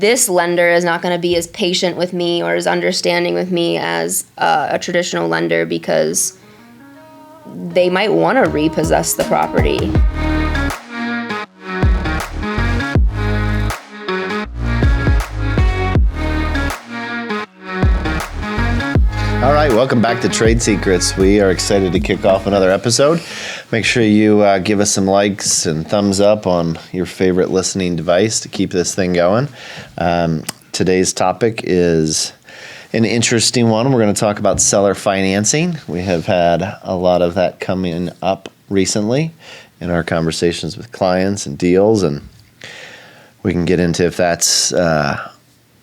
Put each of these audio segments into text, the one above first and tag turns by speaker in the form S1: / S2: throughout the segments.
S1: this lender is not going to be as patient with me or as understanding with me as a traditional lender, because they might want to repossess the property.
S2: All right, welcome back to Trade Secrets. We are excited to kick off another episode. Make sure you give us some likes and thumbs up on your favorite listening device to keep this thing going. Today's topic is an interesting one. We're going to talk about seller financing. We have had a lot of that coming up recently in our conversations with clients and deals, and we can get into if that's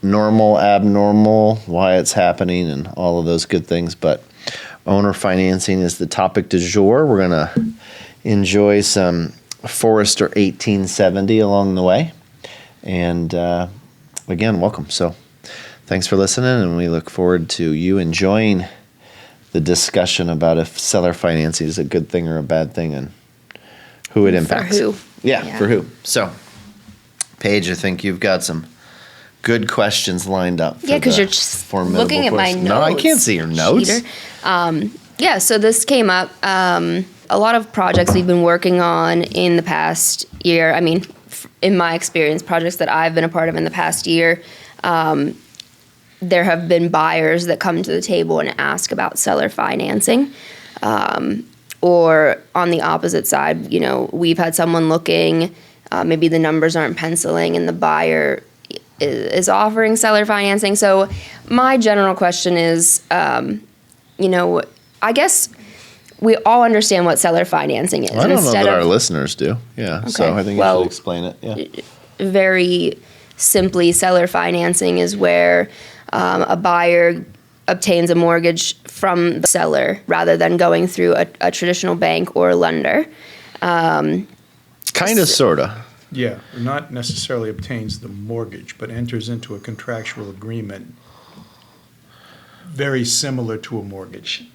S2: normal, abnormal, why it's happening, and all of those good things. But owner financing is the topic du jour. We're going to enjoy some Forester 1870 along the way. And again, welcome. So thanks for listening, and we look forward to you enjoying the discussion about if seller financing is a good thing or a bad thing and who it impacts.
S1: For who.
S2: Yeah, for who. So, Paige, I think you've got some good questions lined up.
S1: Yeah, because you're just looking at my notes.
S2: No, I can't see your notes.
S1: So this came up. A lot of projects we've been working on in the past year. I mean, in my experience, projects that I've been a part of in the past year, there have been buyers that come to the table and ask about seller financing. Or on the opposite side, we've had someone looking, maybe the numbers aren't penciling, and the buyer is offering seller financing. So my general question is, I guess we all understand what seller financing is.
S2: Well, I don't know that our listeners do. Yeah, okay. So I think you should explain it. Yeah.
S1: Very simply, seller financing is where a buyer obtains a mortgage from the seller rather than going through a traditional bank or a lender.
S2: Kind of, sort of.
S3: Yeah, not necessarily obtains the mortgage, but enters into a contractual agreement very similar to a mortgage.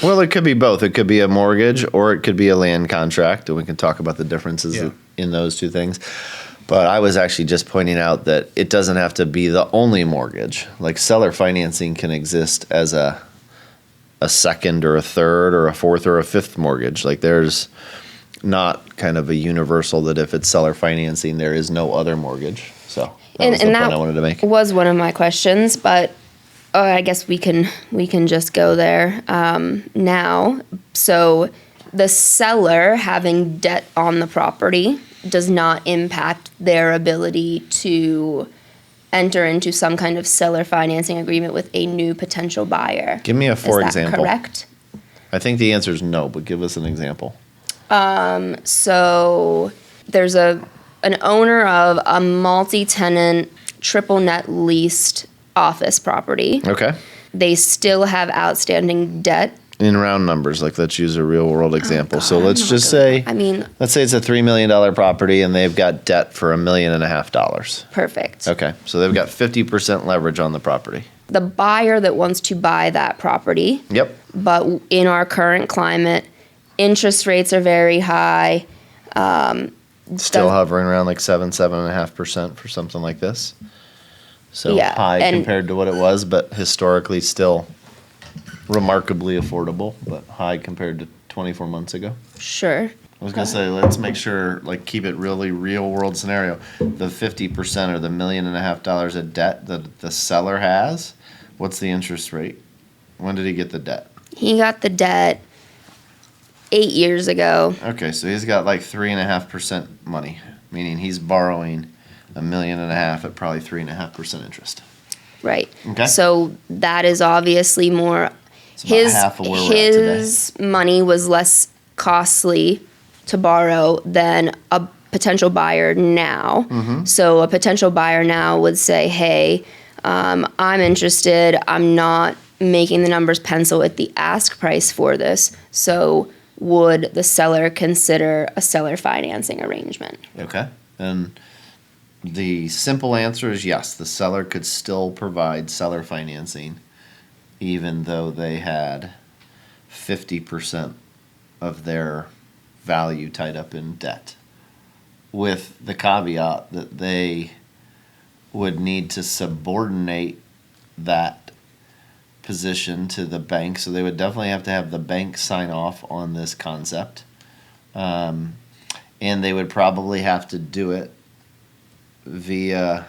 S2: Well, it could be both. It could be a mortgage or it could be a land contract, and we can talk about the differences in those two things. But I was actually just pointing out that it doesn't have to be the only mortgage. Like, seller financing can exist as a second or a third or a fourth or a fifth mortgage. Like, there's not kind of a universal that if it's seller financing, there is no other mortgage. So that was the point I wanted to make.
S1: Was one of my questions, but I guess we can just go there now. So the seller having debt on the property does not impact their ability to enter into some kind of seller financing agreement with a new potential buyer.
S2: Give me a example.
S1: Is that correct?
S2: I think the answer is no, but give us an example.
S1: So there's an owner of a multi-tenant, triple net leased office property.
S2: Okay.
S1: They still have outstanding debt.
S2: In round numbers, like, let's use a real world example. So let's just say, let's say it's a $3 million property and they've got debt for $1.5 million.
S1: Perfect.
S2: Okay. So they've got 50% leverage on the property.
S1: The buyer that wants to buy that property.
S2: Yep.
S1: But in our current climate, interest rates are very high.
S2: Still hovering around like 7.5% for something like this. So high compared to what it was, but historically still remarkably affordable, but high compared to 24 months ago.
S1: Sure.
S2: I was going to say, let's make sure, keep it really real world scenario. The 50% or the $1.5 million of debt that the seller has, what's the interest rate? When did he get the debt?
S1: He got the debt 8 years ago.
S2: Okay, so he's got 3.5% money, meaning he's borrowing $1.5 million at probably 3.5% interest.
S1: Right.
S2: Okay.
S1: So that is obviously more. His money was less costly to borrow than a potential buyer now. Mm-hmm. So a potential buyer now would say, "Hey, I'm interested. I'm not making the numbers pencil at the ask price for this. So would the seller consider a seller financing arrangement?"
S2: Okay. And the simple answer is yes. The seller could still provide seller financing even though they had 50% of their value tied up in debt, with the caveat that they would need to subordinate that position to the bank. So they would definitely have to have the bank sign off on this concept. And they would probably have to do it via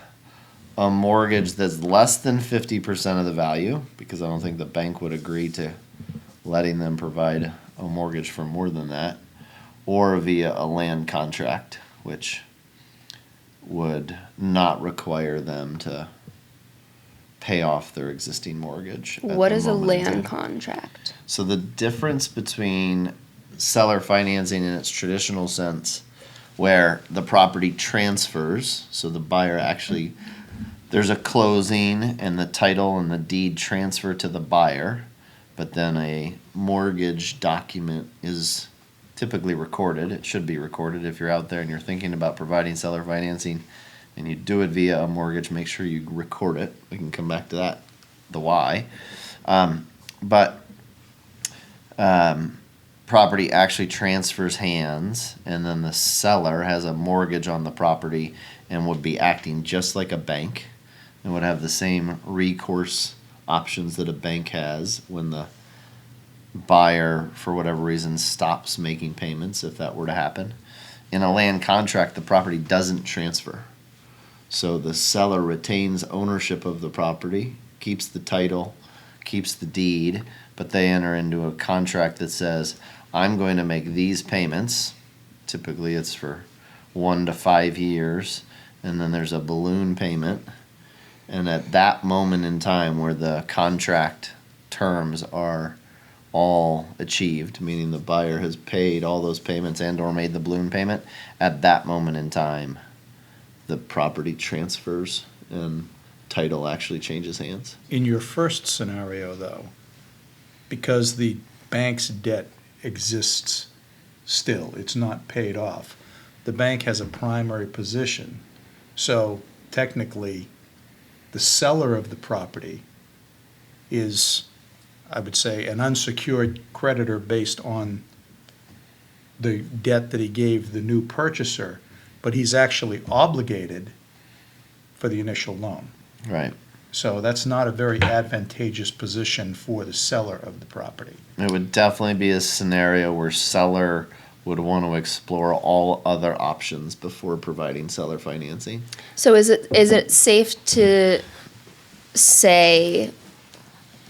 S2: a mortgage that's less than 50% of the value, because I don't think the bank would agree to letting them provide a mortgage for more than that, or via a land contract, which would not require them to pay off their existing mortgage.
S1: What is a land contract?
S2: So the difference between seller financing in its traditional sense, where the property transfers, so the buyer actually, there's a closing and the title and the deed transfer to the buyer, but then a mortgage document is typically recorded. It should be recorded. If you're out there and you're thinking about providing seller financing and you do it via a mortgage, make sure you record it. We can come back to that, the why. Property actually transfers hands, and then the seller has a mortgage on the property and would be acting just like a bank and would have the same recourse options that a bank has when the buyer, for whatever reason, stops making payments, if that were to happen. In a land contract, the property doesn't transfer. So the seller retains ownership of the property, keeps the title, keeps the deed, but they enter into a contract that says, I'm going to make these payments. Typically it's for 1 to 5 years, and then there's a balloon payment. And at that moment in time where the contract terms are all achieved, meaning the buyer has paid all those payments and or made the balloon payment, at that moment in time, the property transfers and title actually changes hands.
S3: In your first scenario, though, because the bank's debt exists still, it's not paid off, the bank has a primary position. So technically, the seller of the property is, I would say, an unsecured creditor based on the debt that he gave the new purchaser, but he's actually obligated for the initial loan.
S2: Right.
S3: So that's not a very advantageous position for the seller of the property.
S2: It would definitely be a scenario where seller would want to explore all other options before providing seller financing.
S1: So is it safe to say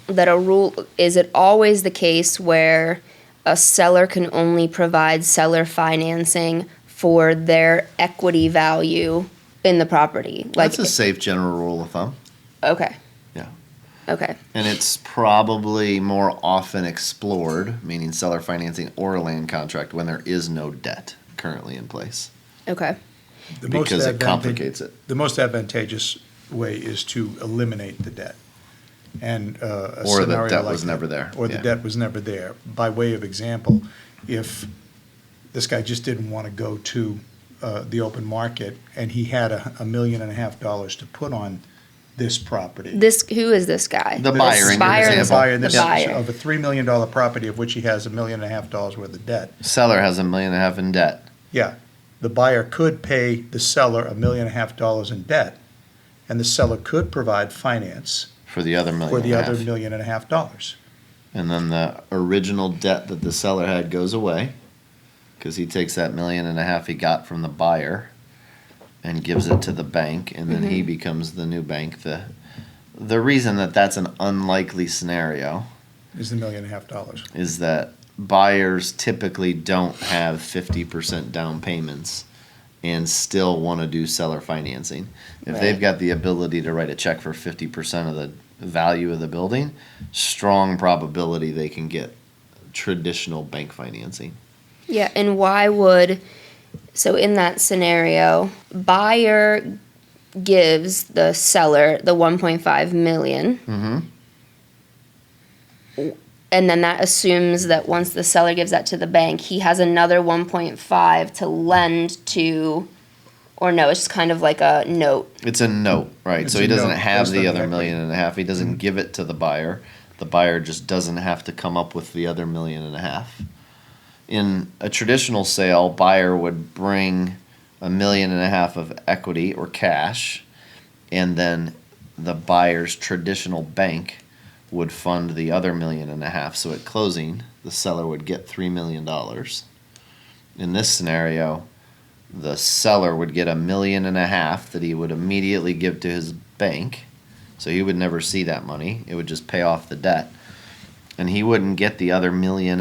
S1: that is it always the case where a seller can only provide seller financing for their equity value in the property?
S2: That's a safe general rule of thumb.
S1: Okay.
S2: Yeah.
S1: Okay.
S2: And it's probably more often explored, meaning seller financing or a land contract, when there is no debt currently in place.
S1: Okay.
S2: Because it complicates it.
S3: The most advantageous way is to eliminate the debt. And
S2: or the debt was never there.
S3: Or the debt was never there. By way of example, if this guy just didn't want to go to the open market and he had $1.5 million to put on this property.
S1: Who is this guy?
S2: The buyer in your example.
S3: The buyer in this
S1: The buyer.
S3: of a $3 million property of which he has $1.5 million worth of debt.
S2: Seller has $1.5 million in debt.
S3: Yeah, the buyer could pay the seller $1.5 million in debt, and the seller could provide finance
S2: For the other $1.5 million.
S3: for the other $1.5 million.
S2: And then the original debt that the seller had goes away, because he takes that $1.5 million he got from the buyer and gives it to the bank, and then he becomes the new bank. The reason that that's an unlikely scenario
S3: Is the $1.5 million.
S2: is that buyers typically don't have 50% down payments and still want to do seller financing. If they've got the ability to write a check for 50% of the value of the building, strong probability they can get traditional bank financing.
S1: Yeah, and so in that scenario, buyer gives the seller the $1.5 million.
S2: Mm-hmm.
S1: And then that assumes that once the seller gives that to the bank, he has another 1.5 to lend to, or no, it's just kind of like a note.
S2: It's a note, right?
S3: It's
S2: So he
S3: a
S2: doesn't
S3: note
S2: have
S3: based on
S2: the
S3: the
S2: other $1.5
S3: equity.
S2: million. He doesn't give it to the buyer. The buyer just doesn't have to come up with the other $1.5 million. In a traditional sale, buyer would bring $1.5 million of equity or cash and then the buyer's traditional bank would fund the other $1.5 million. So at closing, the seller would get $3 million. In this scenario, the seller would get $1.5 million that he would immediately give to his bank. So he would never see that money. It would just pay off the debt. And he wouldn't get the other $1.5 million.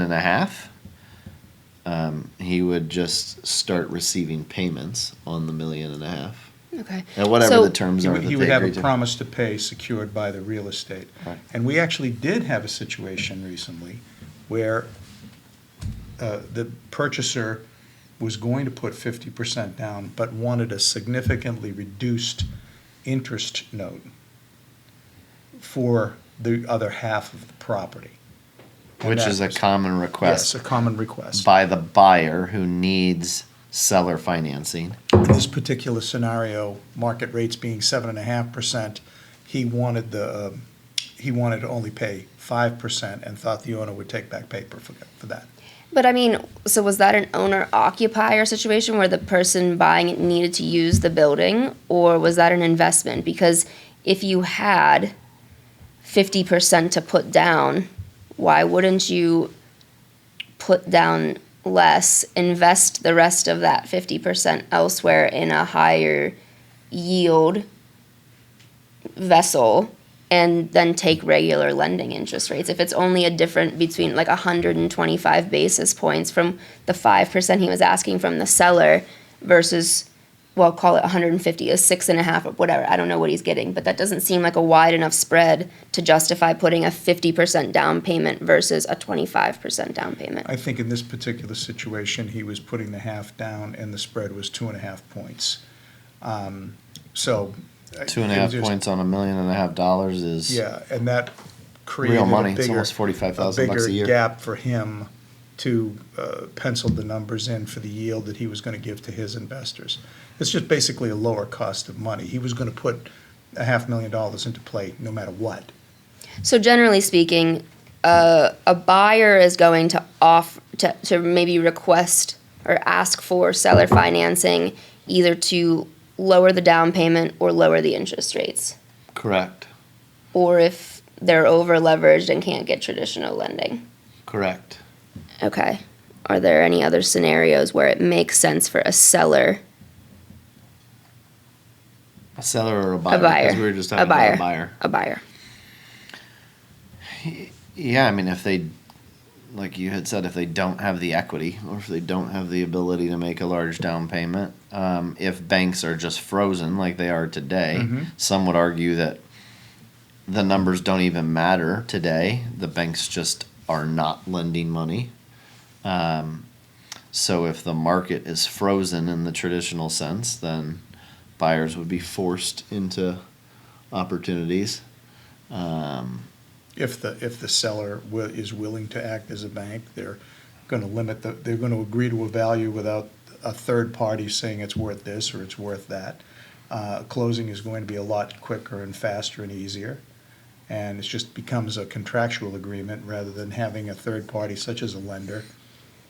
S2: He would just start receiving payments on the $1.5 million.
S1: Okay.
S2: And whatever
S1: So
S2: the terms are that
S3: He
S2: they
S3: would have a
S2: agree to.
S3: promise to pay secured by the real estate.
S2: Right.
S3: And we actually did have a situation recently where the purchaser was going to put 50% down, but wanted a significantly reduced interest note for the other half of the property. And
S2: Which
S3: that
S2: is a
S3: was-
S2: common request
S3: Yes, a common request.
S2: by the buyer who needs seller financing.
S3: In this particular scenario, market rates being 7.5%, he wanted to only pay 5% and thought the owner would take back paper for that.
S1: But I mean, so was that an owner-occupier situation where the person buying it needed to use the building, or was that an investment? Because if you had 50% to put down, why wouldn't you put down less, invest the rest of that 50% elsewhere in a higher yield vessel, and then take regular lending interest rates? If it's only a difference between like 125 basis points from the 5% he was asking from the seller versus, well, call it 150, a 6.5 or whatever. I don't know what he's getting, but that doesn't seem like a wide enough spread to justify putting a 50% down payment versus a 25% down payment.
S3: I think in this particular situation, he was putting the half down and the spread was 2.5 points. So.
S2: Two and a
S3: it
S2: half
S3: was just-
S2: points on $1.5 million is
S3: Yeah, and that created
S2: real money.
S3: a
S2: It's
S3: bigger,
S2: almost $45,000 bucks a year.
S3: gap for him to pencil the numbers in for the yield that he was going to give to his investors. It's just basically a lower cost of money. He was going to put $500,000 into play no matter what.
S1: So generally speaking, a buyer is going to to maybe request or ask for seller financing either to lower the down payment or lower the interest rates,
S2: correct.
S1: or if they're over leveraged and can't get traditional lending.
S2: Correct.
S1: Okay. Are there any other scenarios where it makes sense for a seller?
S2: A seller or a buyer?
S1: A buyer.
S2: 'Cause we were just talking
S1: A buyer.
S2: about a buyer.
S1: A buyer.
S2: Yeah, I mean, if they, like you had said, if they don't have the equity or if they don't have the ability to make a large down payment, if banks are just frozen like they are today, some would argue that the numbers don't even matter today. The banks just are not lending money. So if the market is frozen in the traditional sense, then buyers would be forced into opportunities.
S3: If the seller is willing to act as a bank, they're going to they're going to agree to a value without a third party saying it's worth this or it's worth that. Closing is going to be a lot quicker and faster and easier. And it just becomes a contractual agreement rather than having a third party such as a lender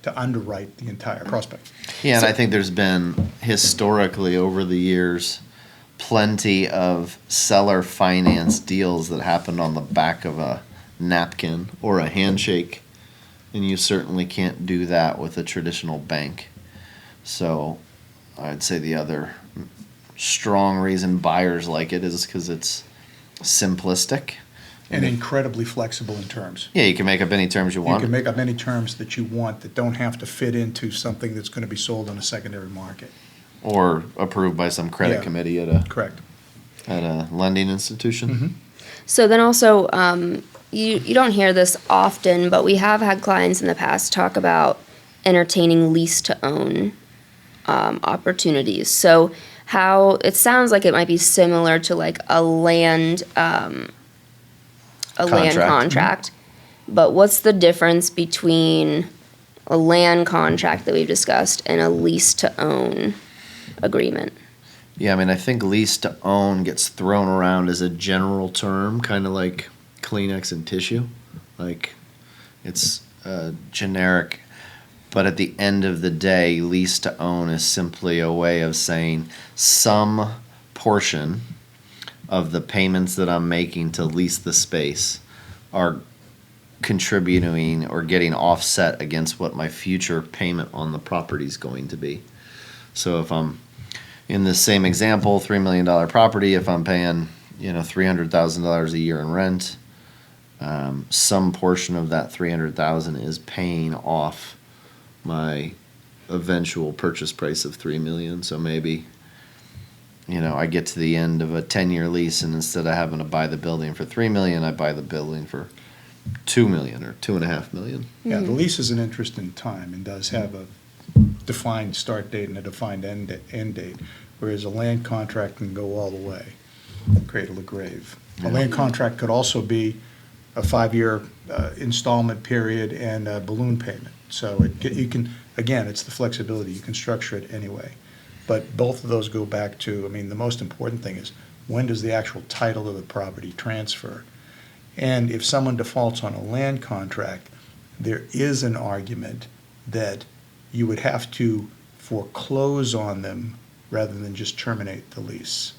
S3: to underwrite the entire prospect.
S2: Yeah, and I think there's been historically over the years plenty of seller finance deals that happened on the back of a napkin or a handshake, and you certainly can't do that with a traditional bank. So I'd say the other strong reason buyers like it is because it's simplistic.
S3: And incredibly flexible in terms.
S2: Yeah, you can make up any terms you
S3: You
S2: want.
S3: can make up any terms that you want that don't have to fit into something that's going to be sold on a secondary market.
S2: Or approved by some credit
S3: Yeah.
S2: committee at a
S3: Correct.
S2: lending institution.
S1: So then also, you don't hear this often, but we have had clients in the past talk about entertaining lease-to-own opportunities. So how it sounds like it might be similar to like a land contract. But what's the difference between a land contract that we've discussed and a lease-to-own agreement?
S2: Yeah, I mean, I think lease to own gets thrown around as a general term, kind of like Kleenex and tissue. Like, it's generic. But at the end of the day, lease to own is simply a way of saying some portion of the payments that I'm making to lease the space are contributing or getting offset against what my future payment on the property is going to be. So if I'm in this same example, $3 million property, if I'm paying, $300,000 a year in rent, some portion of that $300,000 is paying off my eventual purchase price of $3 million. So maybe, I get to the end of a 10-year lease, and instead of having to buy the building for $3 million, I buy the building for $2 million or $2.5 million.
S3: Yeah, the lease is an interest in time and does have a defined start date and a defined end date, whereas a land contract can go all the way, cradle to grave. A land contract could also be a 5-year installment period and a balloon payment. So you can, again, it's the flexibility. You can structure it anyway. But both of those go back to, the most important thing is, when does the actual title of the property transfer? And if someone defaults on a land contract, there is an argument that you would have to foreclose on them rather than just terminate the lease.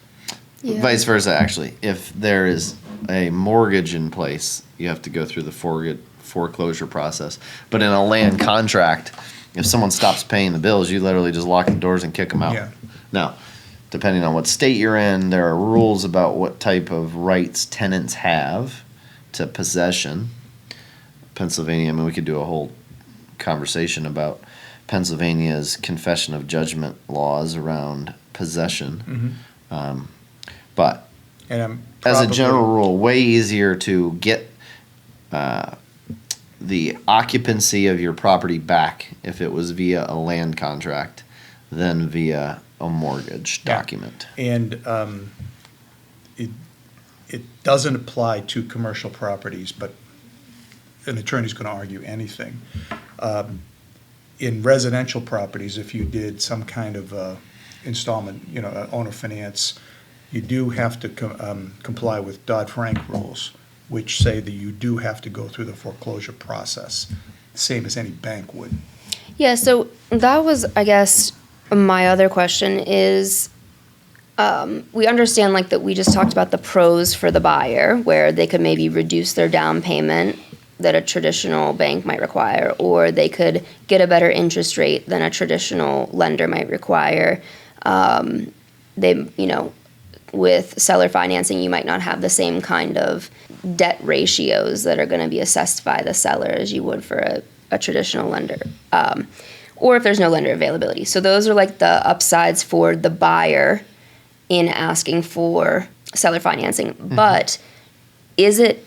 S1: Yeah.
S2: Vice versa, actually. If there is a mortgage in place, you have to go through the foreclosure process. But in a land contract, if someone stops paying the bills, you literally just lock the doors and kick them out.
S3: Yeah.
S2: Now, depending on what state you're in, there are rules about what type of rights tenants have to possession. Pennsylvania, we could do a whole conversation about Pennsylvania's confession of judgment laws around possession. But as a general rule, way easier to get the occupancy of your property back if it was via a land contract than via a mortgage document.
S3: And it doesn't apply to commercial properties, but an attorney's going to argue anything. In residential properties, if you did some kind of installment, owner finance, you do have to comply with Dodd-Frank rules, which say that you do have to go through the foreclosure process, same as any bank would.
S1: Yeah, so that was, I guess, my other question is, we understand that we just talked about the pros for the buyer, where they could maybe reduce their down payment that a traditional bank might require, or they could get a better interest rate than a traditional lender might require. With seller financing, you might not have the same kind of debt ratios that are going to be assessed by the seller as you would for a traditional lender, or if there's no lender availability. So those are the upsides for the buyer in asking for seller financing. But is it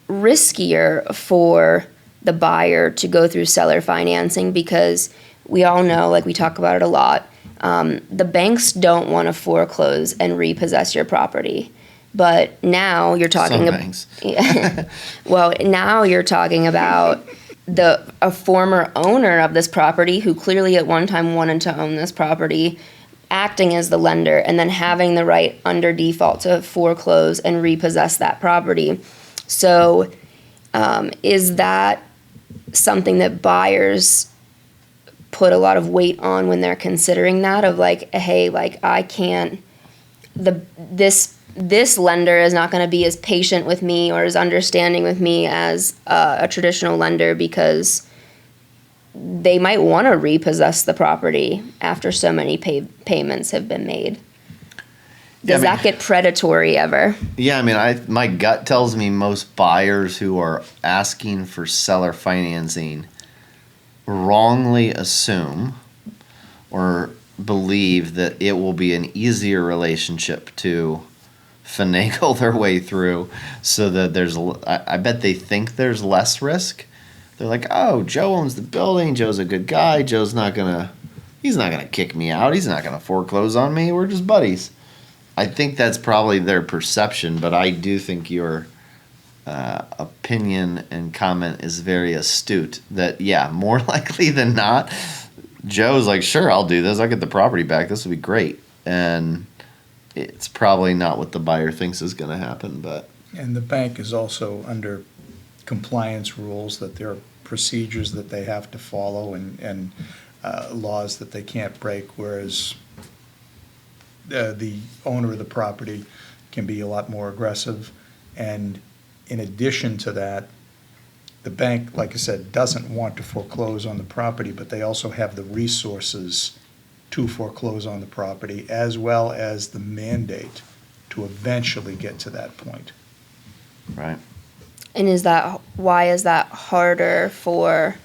S1: riskier for the buyer to go through seller financing? Because we all know, we talk about it a lot, the banks don't want to foreclose and repossess your property. But now you're talking
S2: about banks.
S1: Well, now you're talking about a former owner of this property who clearly at one time wanted to own this property, acting as the lender, and then having the right under default to foreclose and repossess that property. So is that something that buyers put a lot of weight on when they're considering that, of hey, I can't, this lender is not going to be as patient with me or as understanding with me as a traditional lender, because they might want to repossess the property after so many payments have been made? Does that get predatory ever?
S2: Yeah, my gut tells me most buyers who are asking for seller financing wrongly assume or believe that it will be an easier relationship to finagle their way through, so that I bet they think there's less risk. They're like, oh, Joe owns the building, Joe's a good guy, he's not gonna kick me out, he's not gonna foreclose on me, we're just buddies. I think that's probably their perception, but I do think your opinion and comment is very astute, that more likely than not, Joe's like, sure, I'll do this, I'll get the property back, this will be great. And it's probably not what the buyer thinks is going to happen.
S3: And the bank is also under compliance rules, that there are procedures that they have to follow and laws that they can't break, whereas the owner of the property can be a lot more aggressive. And in addition to that, the bank, like I said, doesn't want to foreclose on the property, but they also have the resources to foreclose on the property, as well as the mandate to eventually get to that point.
S2: Right.
S1: And why is that harder for,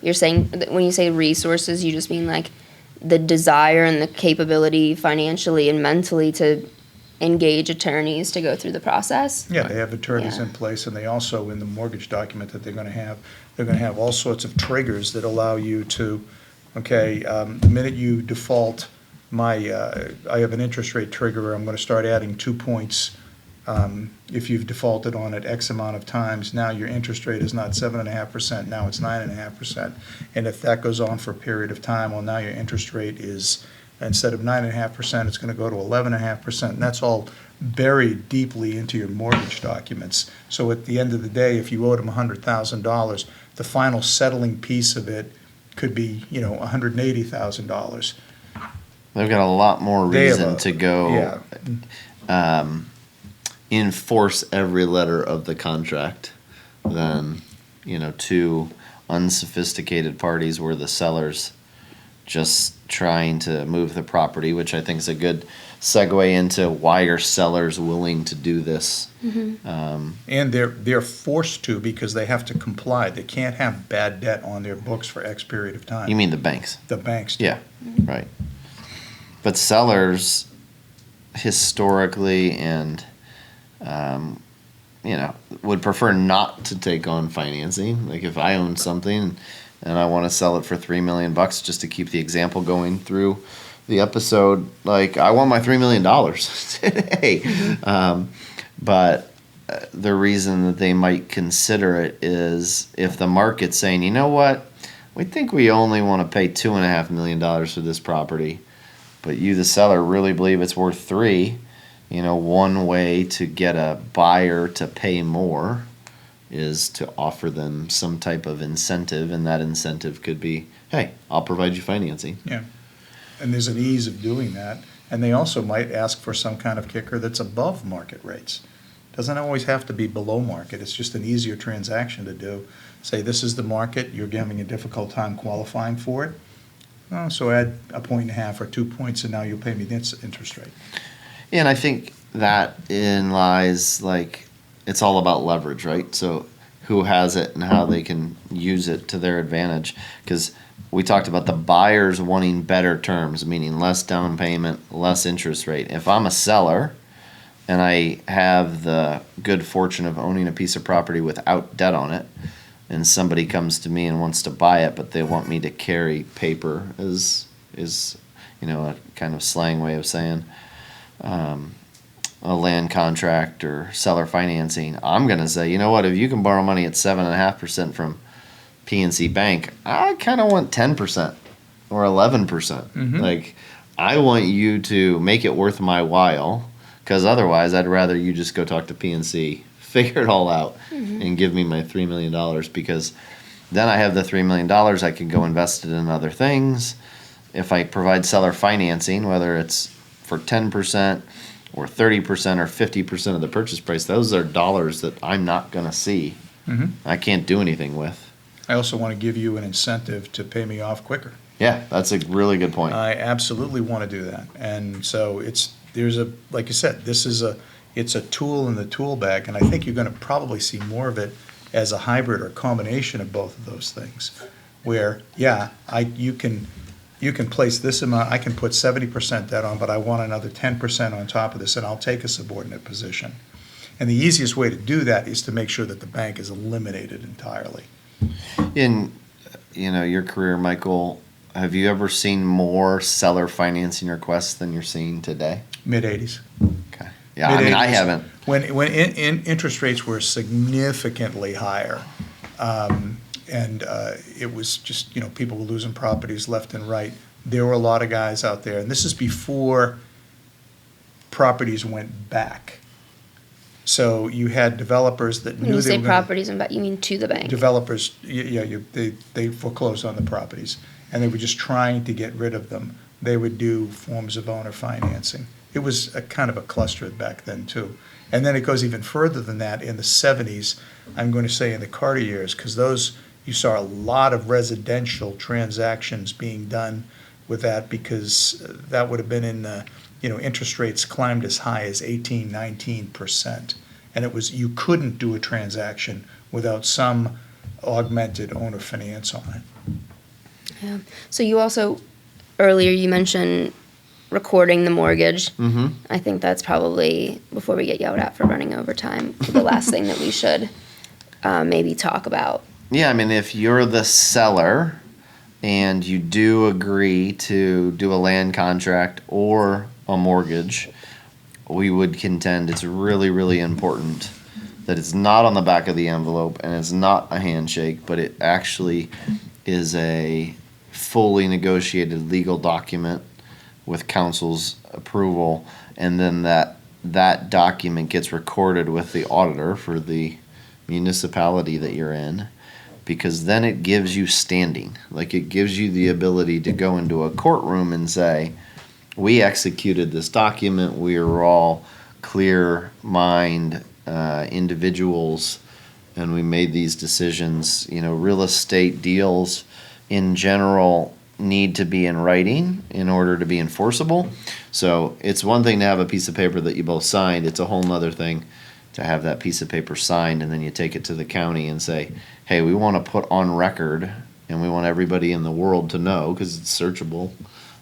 S1: you're saying, when you say resources, you just mean like the desire and the capability financially and mentally to engage attorneys to go through the process?
S3: Yeah, they have attorneys
S1: Yeah.
S3: in place, and they also, in the mortgage document that they're gonna have all sorts of triggers that allow you to, okay, the minute you default, I have an interest rate trigger, I'm gonna start adding 2 points. If you've defaulted on it X amount of times, now your interest rate is not 7.5%, now it's 9.5%. And if that goes on for a period of time, well, now your interest rate is, instead of 9.5%, it's gonna go to 11.5%. And that's all buried deeply into your mortgage documents. So at the end of the day, if you owed them $100,000, the final settling piece of it could be, $180,000.
S2: They've got a lot more
S3: They have
S2: reason to go enforce every letter of the contract than, two unsophisticated parties where the seller's just trying to move the property, which I think is a good segue into why are sellers willing to do this.
S3: And they're forced to because they have to comply. They can't have bad debt on their books for X period of time.
S2: You mean the banks?
S3: The banks do.
S2: Yeah, right. But sellers historically and would prefer not to take on financing. Like if I own something and I want to sell it for $3 million, just to keep the example going through the episode, like I want my $3 million today. But the reason that they might consider it is if the market's saying, you know what, we think we only want to pay $2.5 million for this property, but you, the seller, really believe it's worth $3 million. One way to get a buyer to pay more is to offer them some type of incentive, and that incentive could be, hey, I'll provide you financing.
S3: Yeah. And there's an ease of doing that. And they also might ask for some kind of kicker that's above market rates. Doesn't always have to be below market. It's just an easier transaction to do. Say, this is the market, you're having a difficult time qualifying for it. Oh, so add 1.5 or 2 points, and now you'll pay me this interest rate.
S2: And I think that in lies, like, it's all about leverage, right? So who has it and how they can use it to their advantage. Because we talked about the buyers wanting better terms, meaning less down payment, less interest rate. If I'm a seller and I have the good fortune of owning a piece of property without debt on it, and somebody comes to me and wants to buy it, but they want me to carry paper, is a kind of slang way of saying a land contract or seller financing, I'm going to say, you know what, if you can borrow money at 7.5% from PNC Bank, I kind of want 10% or 11%.
S3: Mm-hmm.
S2: Like, I want you to make it worth my while, because otherwise I'd rather you just go talk to PNC, figure it all out, and give me my $3 million, because then I have the $3 million, I can go invest it in other things. If I provide seller financing, whether it's for 10% or 30% or 50% of the purchase price, those are dollars that I'm not going to see. I can't do anything with.
S3: I also want to give you an incentive to pay me off quicker.
S2: Yeah, that's a really good point.
S3: I absolutely want to do that. And so like you said, it's a tool in the tool bag, and I think you're going to probably see more of it as a hybrid or combination of both of those things, where, you can place this amount, I can put 70% debt on, but I want another 10% on top of this, and I'll take a subordinate position. And the easiest way to do that is to make sure that the bank is eliminated entirely.
S2: In your career, Michael, have you ever seen more seller financing requests than you're seeing today?
S3: Mid-'80s.
S2: Okay. Yeah, I mean, I haven't.
S3: When interest rates were significantly higher, and it was just, people were losing properties left and right, there were a lot of guys out there, and this is before properties went back. So you had developers that
S1: When
S3: knew
S1: you
S3: they
S1: say
S3: were gonna,
S1: properties, you mean to the bank?
S3: developers, they foreclosed on the properties, and they were just trying to get rid of them. They would do forms of owner financing. it was a kind of a cluster back then too. And then it goes even further than that in the 70s, I'm going to say in the Carter years, because those, you saw a lot of residential transactions being done with that, because that would have been in the, interest rates climbed as high as 18, 19%. And it was, you couldn't do a transaction without some augmented owner finance on it.
S1: Yeah. So you also, earlier you mentioned recording the mortgage.
S2: Mm-hmm.
S1: I think that's probably, before we get yelled at for running over time, the last thing that we should maybe talk about.
S2: Yeah, I mean, if you're the seller and you do agree to do a land contract or a mortgage, we would contend it's really, really important that it's not on the back of the envelope and it's not a handshake, but it actually is a fully negotiated legal document with council's approval, and then that document gets recorded with the auditor for the municipality that you're in, because then it gives you standing. Like, it gives you the ability to go into a courtroom and say, we executed this document, we are all clear mind individuals, and we made these decisions. Real estate deals in general need to be in writing in order to be enforceable. So it's one thing to have a piece of paper that you both signed. It's a whole nother thing to have that piece of paper signed, and then you take it to the county and say, hey, we want to put on record, and we want everybody in the world to know, because it's searchable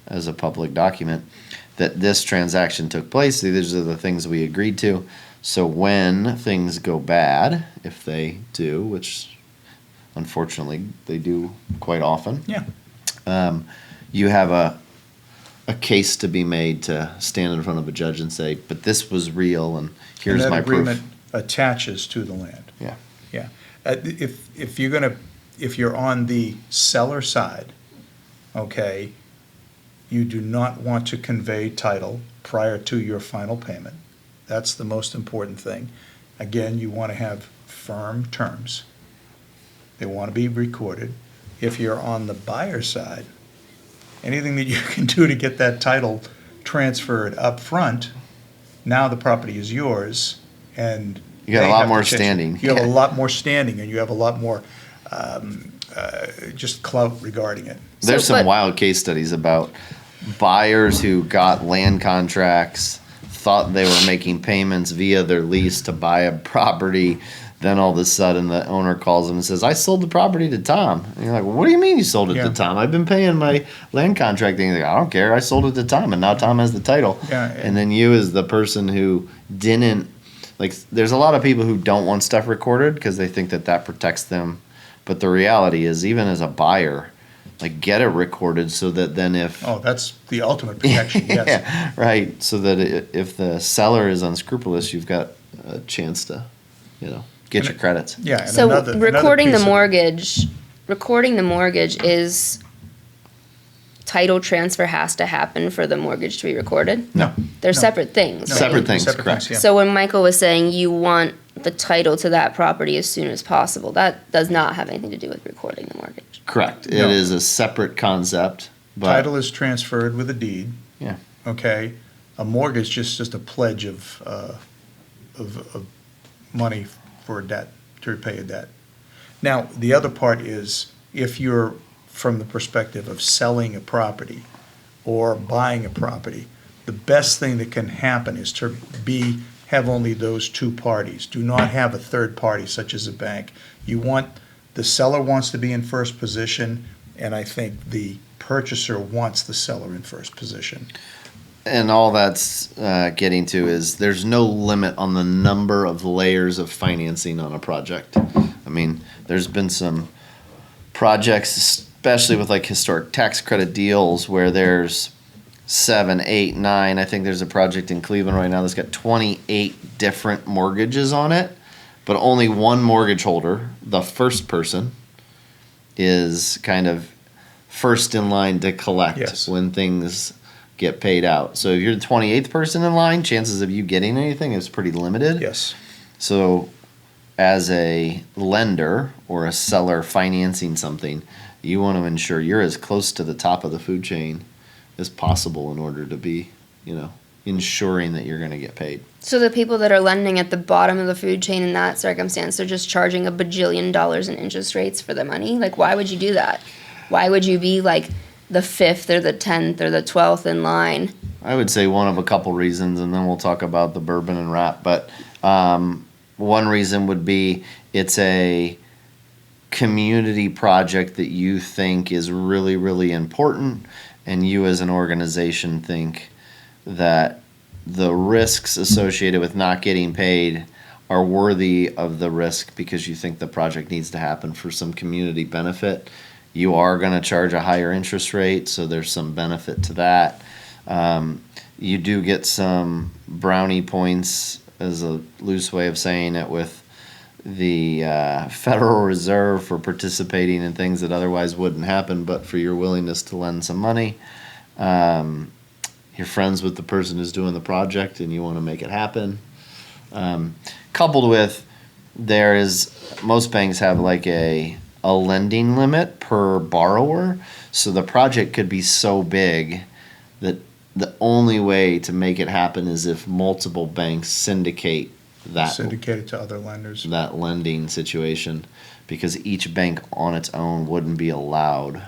S2: as a public document, that this transaction took place. These are the things we agreed to. So when things go bad, if they do, which unfortunately they do quite often,
S3: Yeah.
S2: You have a case to be made to stand in front of a judge and say, but this was real, and here's
S3: And
S2: my
S3: that
S2: proof.
S3: agreement attaches to the land.
S2: Yeah.
S3: Yeah. If you're on the seller side, okay, you do not want to convey title prior to your final payment. That's the most important thing. Again, you want to have firm terms. They want to be recorded. If you're on the buyer side, anything that you can do to get that title transferred up front, now the property is yours, and
S2: You got
S3: they
S2: a lot
S3: have to
S2: more
S3: change it.
S2: standing.
S3: You have
S2: Yeah.
S3: a lot more standing, and you have a lot more just clout regarding it.
S2: There's
S1: So,
S2: some
S1: but-
S2: wild case studies about buyers who got land contracts, thought they were making payments via their lease to buy a property. Then all of a sudden the owner calls them and says, I sold the property to Tom. And you're like, well, what do you mean you sold it
S3: Yeah.
S2: to Tom? I've been paying my land contract. And he's like, I don't care. I sold it to Tom. And now Tom has the title.
S3: Yeah,
S2: and then you, as the person who didn't, like, there's a lot of people who don't want stuff recorded because they think that protects them. But the reality is, even as a buyer, like, get it recorded so that then if...
S3: Oh, that's the ultimate protection, yes.
S2: Yeah, right. So that if the seller is unscrupulous, you've got a chance to, get your credits.
S3: Yeah, and
S1: So
S3: another
S1: recording the
S3: piece of-
S1: mortgage is, title transfer has to happen for the mortgage to be recorded?
S3: No.
S1: They're
S3: no.
S1: separate things,
S3: No,
S1: right?
S2: Separate things,
S3: separate
S2: correct.
S3: yeah.
S1: So when Michael was saying you want the title to that property as soon as possible, that does not have anything to do with recording the mortgage.
S2: Correct.
S3: No.
S2: It is a separate concept. But
S3: Title is transferred with a deed.
S2: Yeah.
S3: Okay, a mortgage is just a pledge of money for a debt, to repay a debt. Now, the other part is, if you're from the perspective of selling a property or buying a property, the best thing that can happen is to have only those two parties. Do not have a third party, such as a bank. The seller wants to be in first position, and I think the purchaser wants the seller in first position.
S2: And all that's getting to is there's no limit on the number of layers of financing on a project. I mean, there's been some projects, especially with like historic tax credit deals, where there's 7, 8, 9. I think there's a project in Cleveland right now that's got 28 different mortgages on it, but only one mortgage holder, the first person, is kind of first in line to collect
S3: Yes.
S2: when things get paid out. So if you're the 28th person in line, chances of you getting anything is pretty limited.
S3: Yes.
S2: So as a lender or a seller financing something, you want to ensure you're as close to the top of the food chain as possible in order to be, ensuring that you're going to get paid.
S1: So the people that are lending at the bottom of the food chain in that circumstance, they're just charging $1 bajillion in interest rates for the money? Like, why would you do that? Why would you be like the 5th or the 10th or the 12th in line?
S2: I would say one of a couple reasons, and then we'll talk about the bourbon and wrap. But one reason would be it's a community project that you think is really, really important, and you as an organization think that the risks associated with not getting paid are worthy of the risk because you think the project needs to happen for some community benefit. You are going to charge a higher interest rate, so there's some benefit to that. You do get some brownie points, as a loose way of saying it, with the Federal Reserve for participating in things that otherwise wouldn't happen, but for your willingness to lend some money. You're friends with the person who's doing the project and you want to make it happen. Coupled with, most banks have like a lending limit per borrower. So the project could be so big that the only way to make it happen is if multiple banks syndicate
S3: Syndicated to other lenders.
S2: that lending situation, because each bank on its own wouldn't be allowed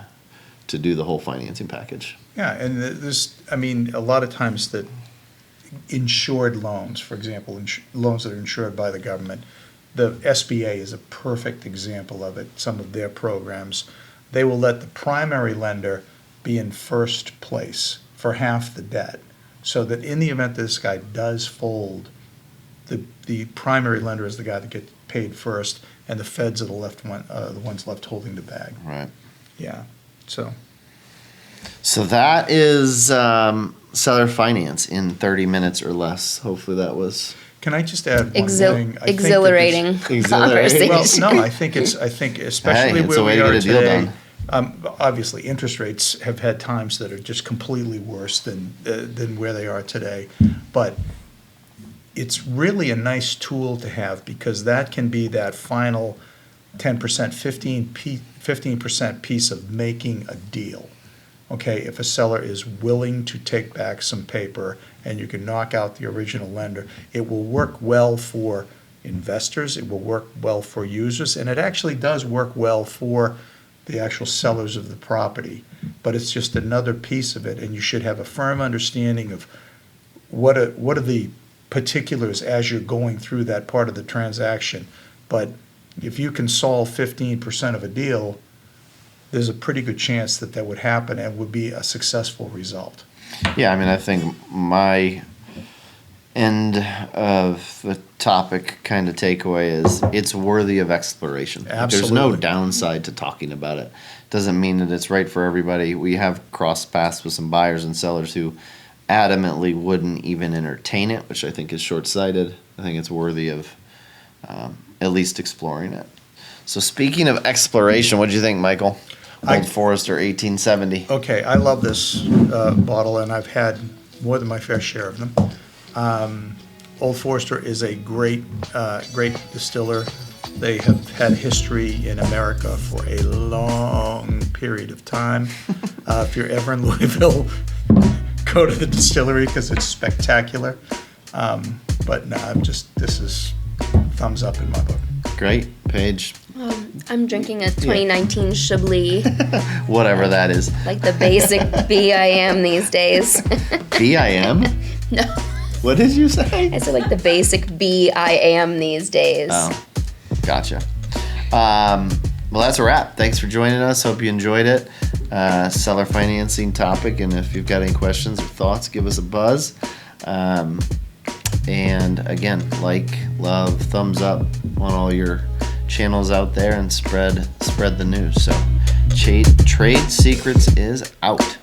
S2: to do the whole financing package.
S3: Yeah, and a lot of times that insured loans, for example, loans that are insured by the government, the SBA is a perfect example of it, some of their programs. They will let the primary lender be in first place for half the debt, so that in the event this guy does fold, the primary lender is the guy that gets paid first, and the feds are the ones left holding the bag.
S2: Right.
S3: Yeah, so.
S2: So that is seller finance in 30 minutes or less. Hopefully that was
S3: Can I just add one thing? I think that this-
S1: Exhilarating
S2: Exhilarating.
S1: conversation.
S3: Well, no, I think especially
S2: it's
S3: where
S2: a way
S3: we
S2: to
S3: are
S2: get a deal
S3: today.
S2: done.
S3: Obviously, interest rates have had times that are just completely worse than where they are today. But it's really a nice tool to have, because that can be that final 10%, 15% piece of making a deal. Okay, if a seller is willing to take back some paper and you can knock out the original lender, it will work well for investors, it will work well for users, and it actually does work well for the actual sellers of the property. But it's just another piece of it, and you should have a firm understanding of what are the particulars as you're going through that part of the transaction. But if you can solve 15% of a deal, there's a pretty good chance that would happen and would be a successful result.
S2: Yeah, I mean, I think my end of the topic kind of takeaway is it's worthy of exploration.
S3: Absolutely.
S2: There's no downside to talking about it. Doesn't mean that it's right for everybody. We have crossed paths with some buyers and sellers who adamantly wouldn't even entertain it, which I think is short-sighted. I think it's worthy of at least exploring it. So speaking of exploration, what do you think, Michael? Old Forester 1870.
S3: Okay, I love this bottle, and I've had more than my fair share of them. Old Forester is a great distiller. They have had history in America for a long period of time. If you're ever in Louisville, go to the distillery because it's spectacular. But no, this is thumbs up in my book.
S2: Great. Paige?
S1: I'm drinking a 2019 Chablis,
S2: Whatever that is.
S1: like the basic BIM these days.
S2: BIM?
S1: No,
S2: What did you say?
S1: I said like the basic BIM these days.
S2: Oh, gotcha. Well, that's a wrap. Thanks for joining us. Hope you enjoyed it. Seller financing topic, and if you've got any questions or thoughts, give us a buzz. And again, like, love, thumbs up on all your channels out there, and spread the news. So, Trade SIORs is out.